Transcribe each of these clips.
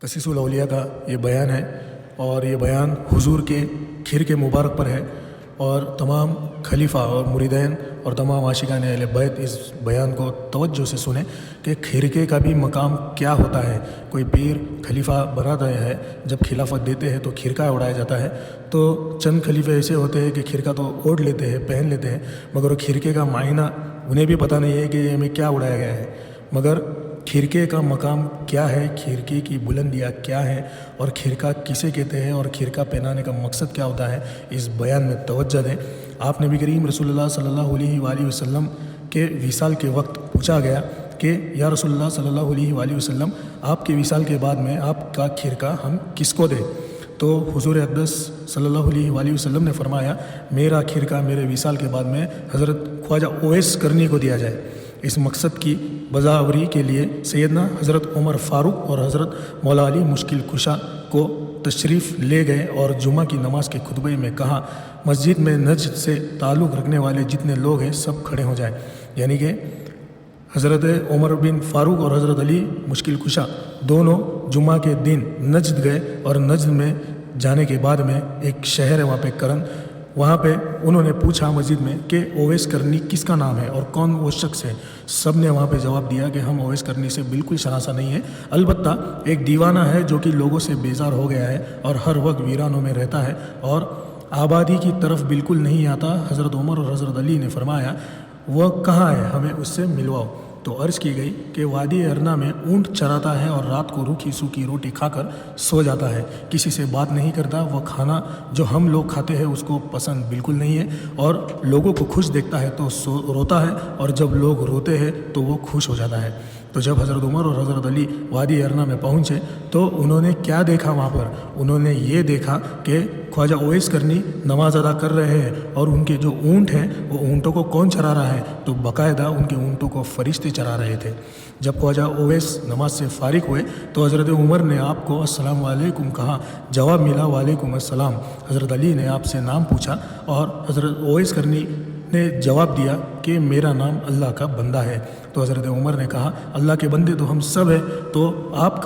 تسیس الاولیاء کا یہ بیان ہے اور یہ بیان حضور کے کھیر کے مبارک پر ہے، اور تمام خلیفہ اور مریدین اور تمام عاشقان اہل بیت اس بیان کو توجہ سے سنیں کہ کھرکے کا بھی مقام کیا ہوتا ہے۔ کوئی پیر خلیفہ بناتا ہے، جب خلافت دیتے ہیں تو کھرکا اڑایا جاتا ہے، تو چند خلیفے ایسے ہوتے ہیں کہ کھرکا تو اوڑھ لیتے ہیں، پہن لیتے ہیں، مگر وہ کھرکے کا معنی انہیں بھی پتہ نہیں ہے کہ یہ ہمیں کیا اڑایا گیا ہے۔ مگر کھرکے کا مقام کیا ہے، کھرکے کی بلندیاں کیا ہیں، اور کھرکا کسے کہتے ہیں، اور کھرکا پہنانے کا مقصد کیا ہوتا ہے، اس بیان میں توجہ دیں۔ آپ نبی کریم رسول اللہ صلی اللہ علیہ وآلہ وسلم کے وصال کے وقت پوچھا گیا کہ یا رسول اللہ صلی اللہ علیہ وآلہ وسلم، آپ کے وصال کے بعد میں آپ کا کھرکا ہم کس کو دیں؟ تو حضور اقدس صلی اللہ علیہ وآلہ وسلم نے فرمایا، میرا کھرکا میرے وصال کے بعد میں حضرت خواجہ اویس کرنی کو دیا جائے۔ اس مقصد کی بازآوری کے لیے سیدنا حضرت عمر فاروق اور حضرت مولا علی مشکل کشا کو تشریف لے گئے اور جمعہ کی نماز کے خطبے میں کہا، مسجد میں نجد سے تعلق رکھنے والے جتنے لوگ ہیں سب کھڑے ہو جائیں۔ یعنی کہ حضرت عمر بن فاروق اور حضرت علی مشکل کشا دونوں جمعہ کے دن نجد گئے، اور نجد میں جانے کے بعد میں ایک شہر ہے وہاں پہ کرن، وہاں پہ انہوں نے پوچھا مسجد میں کہ اویس کرنی کس کا نام ہے اور کون وہ شخص ہے؟ سب نے وہاں پہ جواب دیا کہ ہم اویس کرنی سے بالکل شناسا نہیں ہے، البتہ ایک دیوانہ ہے جو کہ لوگوں سے بیزار ہو گیا ہے اور ہر وقت ویرانوں میں رہتا ہے اور آبادی کی طرف بالکل نہیں آتا۔ حضرت عمر اور حضرت علی نے فرمایا، وہ کہاں ہے، ہمیں اس سے ملواؤ۔ تو عرض کی گئی کہ وادی ارنا میں اونٹ چراتا ہے اور رات کو روکھی سوکھی روٹی کھا کر سو جاتا ہے، کسی سے بات نہیں کرتا، وہ کھانا جو ہم لوگ کھاتے ہیں اس کو پسند بالکل نہیں ہے، اور لوگوں کو خوش دیکھتا ہے تو روتا ہے، اور جب لوگ روتے ہیں تو وہ خوش ہو جاتا ہے۔ تو جب حضرت عمر اور حضرت علی وادی ارنا میں پہنچے تو انہوں نے کیا دیکھا وہاں پر؟ انہوں نے یہ دیکھا کہ خواجہ اویس کرنی نماز ادا کر رہے ہیں، اور ان کے جو اونٹ ہیں وہ اونٹوں کو کون چرا رہا ہے؟ تو باقاعدہ ان کے اونٹوں کو فرشتے چرا رہے تھے۔ جب خواجہ اویس نماز سے فارغ ہوئے تو حضرت عمر نے آپ کو السلام علیکم کہا، جواب ملا وعلیکم السلام۔ حضرت علی نے آپ سے نام پوچھا اور حضرت اویس کرنی نے جواب دیا کہ میرا نام اللہ کا بندہ ہے۔ تو حضرت عمر نے کہا، اللہ کے بندے تو ہم سب ہیں، تو آپ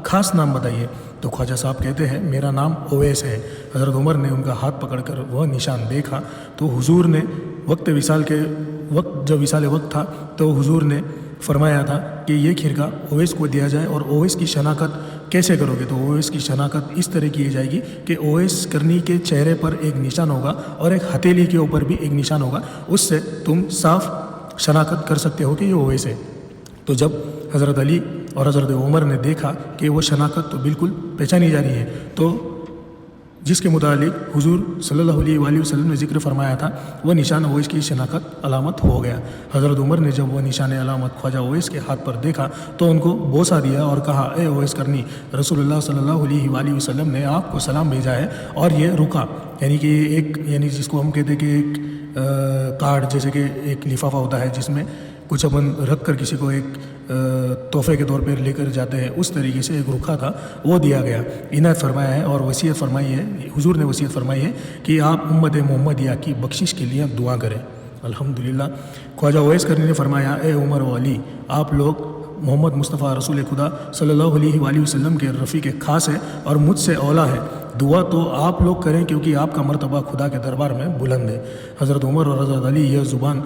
خاص نام بتائیے۔ تو خواجہ صاحب کہتے ہیں میرا نام اویس ہے۔ حضرت عمر نے ان کا ہاتھ پکڑ کر وہ نشان دیکھا تو حضور نے جب وصال وقت تھا تو حضور نے فرمایا تھا کہ یہ کھرکا اویس کو دیا جائے، اور اویس کی شناخت کیسے کرو گے؟ تو اویس کی شناخت اس طرح کی جائے گی کہ اویس کرنی کے چہرے پر ایک نشان ہوگا اور ایک ہتھیلی کے اوپر بھی ایک نشان ہوگا، اس سے تم صاف شناخت کر سکتے ہو کہ یہ اویس ہے۔ تو جب حضرت علی اور حضرت عمر نے دیکھا کہ وہ شناخت تو بالکل پہچانی جا رہی ہے، تو جس کے متعلق حضور صلی اللہ علیہ وآلہ وسلم نے ذکر فرمایا تھا وہ نشان اویس کی شناخت علامت ہو گیا۔ حضرت عمر نے جب وہ نشان علامت خواجہ اویس کے ہاتھ پر دیکھا تو ان کو بوسہ دیا اور کہا، اے اویس کرنی، رسول اللہ صلی اللہ علیہ وآلہ وسلم نے آپ کو سلام بھیجا ہے، اور یہ رکا، یعنی کہ ایک جس کو ہم کہتے ہیں کہ ایک کارڈ، جیسے کہ ایک لفافہ ہوتا ہے جس میں کچھ اپن رکھ کر کسی کو ایک تحفے کے طور پر لے کر جاتے ہیں، اس طریقے سے ایک رکھا تھا، وہ دیا گیا۔ عنایت فرمایا ہے اور وصیت فرمائی ہے، حضور نے وصیت فرمائی ہے کہ آپ امت محمدیہ کی بخشش کے لیے دعا کریں۔ الحمدللہ۔ خواجہ اویس کرنی نے فرمایا، اے عمر و علی، آپ لوگ محمد مصطفیٰ رسول خدا صلی اللہ علیہ وآلہ وسلم کے رفیق خاص ہے اور مجھ سے اولا ہے، دعا تو آپ لوگ کریں کیونکہ آپ کا مرتبہ خدا کے دربار میں بلند ہے۔ حضرت عمر اور حضرت علی یہ زبان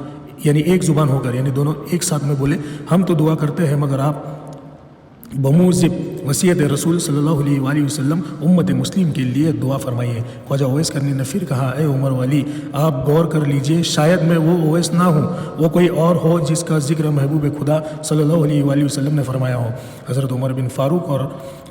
ایک زبان ہو کر دونوں ایک ساتھ میں بولے، ہم تو دعا کرتے ہیں مگر آپ بموجب وصیت رسول صلی اللہ علیہ وآلہ وسلم امت مسلم کے لیے دعا فرمائیے۔ خواجہ اویس کرنی نے پھر کہا، اے عمر و علی، آپ غور کر لیجئے، شاید میں وہ اویس نہ ہوں، وہ کوئی اور ہو جس کا ذکر محبوب خدا صلی اللہ علیہ وآلہ وسلم نے فرمایا ہو۔ حضرت عمر بن فاروق اور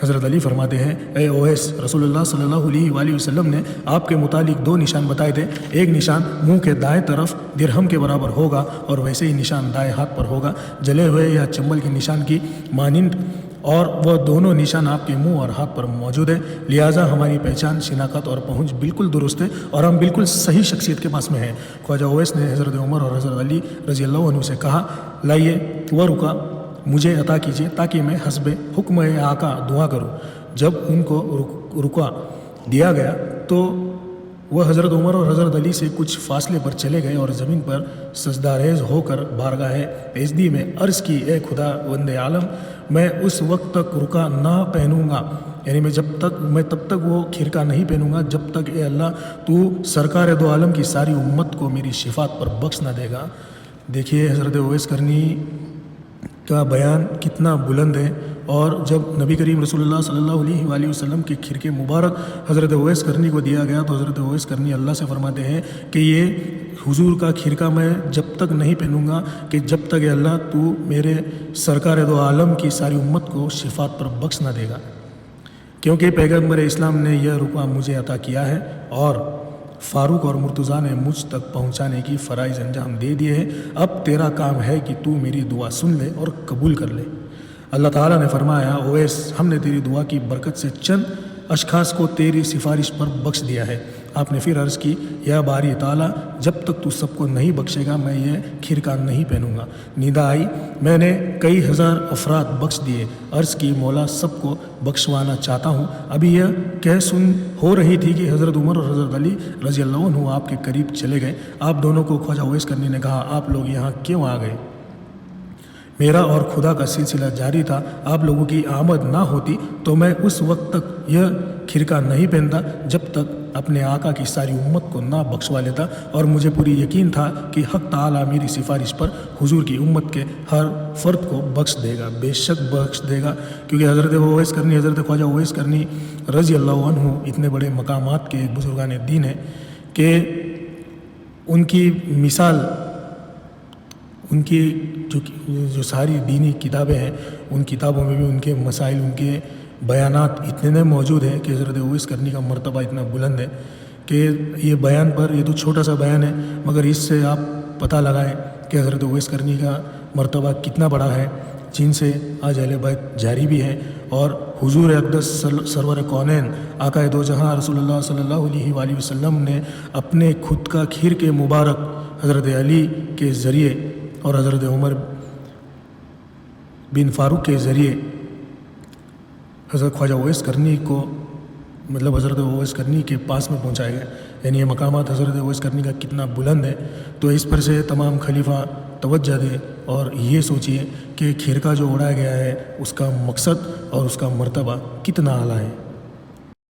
حضرت علی فرماتے ہیں، اے اویس، رسول اللہ صلی اللہ علیہ وآلہ وسلم نے آپ کے متعلق دو نشان بتائے تھے، ایک نشان منہ کے دائیں طرف درہم کے برابر ہوگا، اور ویسے ہی نشان دائیں ہاتھ پر ہوگا جلے ہوئے یا چمبل کے نشان کی مانند، اور وہ دونوں نشان آپ کے منہ اور ہاتھ پر موجود ہے، لہٰذا ہماری پہچان، شناخت اور پہنچ بالکل درست ہے اور ہم بالکل صحیح شخصیت کے پاس میں ہیں۔ خواجہ اویس نے حضرت عمر اور حضرت علی رضی اللہ عنہ سے کہا، لائیے وہ رکا مجھے عطا کیجیے تاکہ میں حسب حکم آقا دعا کروں۔ جب ان کو رکا دیا گیا تو وہ حضرت عمر اور حضرت علی سے کچھ فاصلے پر چلے گئے اور زمین پر سجدہ ریز ہو کر بارگاہ ایزدی میں عرض کی، اے خدا وند عالم، میں اس وقت تک رکا نہ پہنوں گا، یعنی میں تب تک وہ کھرکا نہیں پہنوں گا جب تک اے اللہ تو سرکار دو عالم کی ساری امت کو میری شفاعت پر بخش نہ دے گا۔ دیکھیے حضرت اویس کرنی کا بیان کتنا بلند ہے، اور جب نبی کریم رسول اللہ صلی اللہ علیہ وآلہ وسلم کے کھرکے مبارک حضرت اویس کرنی کو دیا گیا تو حضرت اویس کرنی اللہ سے فرماتے ہیں کہ یہ حضور کا کھرکا میں جب تک نہیں پہنوں گا کہ جب تک اے اللہ تو میرے سرکار دو عالم کی ساری امت کو شفاعت پر بخش نہ دے گا، کیونکہ پیغمبر اسلام نے یہ رقبہ مجھے عطا کیا ہے اور فاروق اور مرتضیٰ نے مجھ تک پہنچانے کی فرائض انجام دے دیے ہیں۔ اب تیرا کام ہے کہ تو میری دعا سن لے اور قبول کر لے۔ اللہ تعالیٰ نے فرمایا، اویس، ہم نے تیری دعا کی برکت سے چند اشخاص کو تیری سفارش پر بخش دیا ہے۔ آپ نے پھر عرض کی، یا باری تعالیٰ، جب تک تو سب کو نہیں بخشے گا میں یہ کھرکا نہیں پہنوں گا۔ ندا آئی، میں نے کئی ہزار افراد بخش دیے۔ عرض کی، مولا، سب کو بخشوانا چاہتا ہوں۔ ابھی یہ کہہ سن ہو رہی تھی کہ حضرت عمر اور حضرت علی رضی اللہ عنہ آپ کے قریب چلے گئے۔ آپ دونوں کو خواجہ اویس کرنی نے کہا، آپ لوگ یہاں کیوں آ گئے؟ میرا اور خدا کا سلسلہ جاری تھا، آپ لوگوں کی آمد نہ ہوتی تو میں اس وقت تک یہ کھرکا نہیں پہنتا جب تک اپنے آقا کی ساری امت کو نہ بخشوا لیتا، اور مجھے پوری یقین تھا کہ حق تعالیٰ میری سفارش پر حضور کی امت کے ہر فرد کو بخش دے گا، بے شک بخش دے گا، کیونکہ حضرت اویس کرنی، حضرت خواجہ اویس کرنی رضی اللہ عنہ اتنے بڑے مقامات کے بزرگان دین ہیں کہ ان کی مثال، ان کی جو ساری دینی کتابیں ہیں ان کتابوں میں بھی ان کے مسائل، ان کے بیانات اتنے موجود ہیں کہ حضرت اویس کرنی کا مرتبہ اتنا بلند ہے کہ یہ بیان پر، یہ تو چھوٹا سا بیان ہے مگر اس سے آپ پتہ لگائیں کہ حضرت اویس کرنی کا مرتبہ کتنا بڑا ہے، جن سے آج اہل بیت جاری بھی ہے، اور حضور اقدس سرور کونین آقا دو جہاں رسول اللہ صلی اللہ علیہ وآلہ وسلم نے اپنے خود کا کھرکے مبارک حضرت علی کے ذریعے اور حضرت عمر بن فاروق کے ذریعے حضرت خواجہ اویس کرنی کو، مطلب حضرت اویس کرنی کے پاس میں پہنچایا گیا، یعنی یہ مقامات حضرت اویس کرنی کا کتنا بلند ہے۔ تو اس پر سے تمام خلیفہ توجہ دے اور یہ سوچیے کہ کھرکا جو اڑایا گیا ہے اس کا مقصد اور اس کا مرتبہ کتنا اعلیٰ ہے۔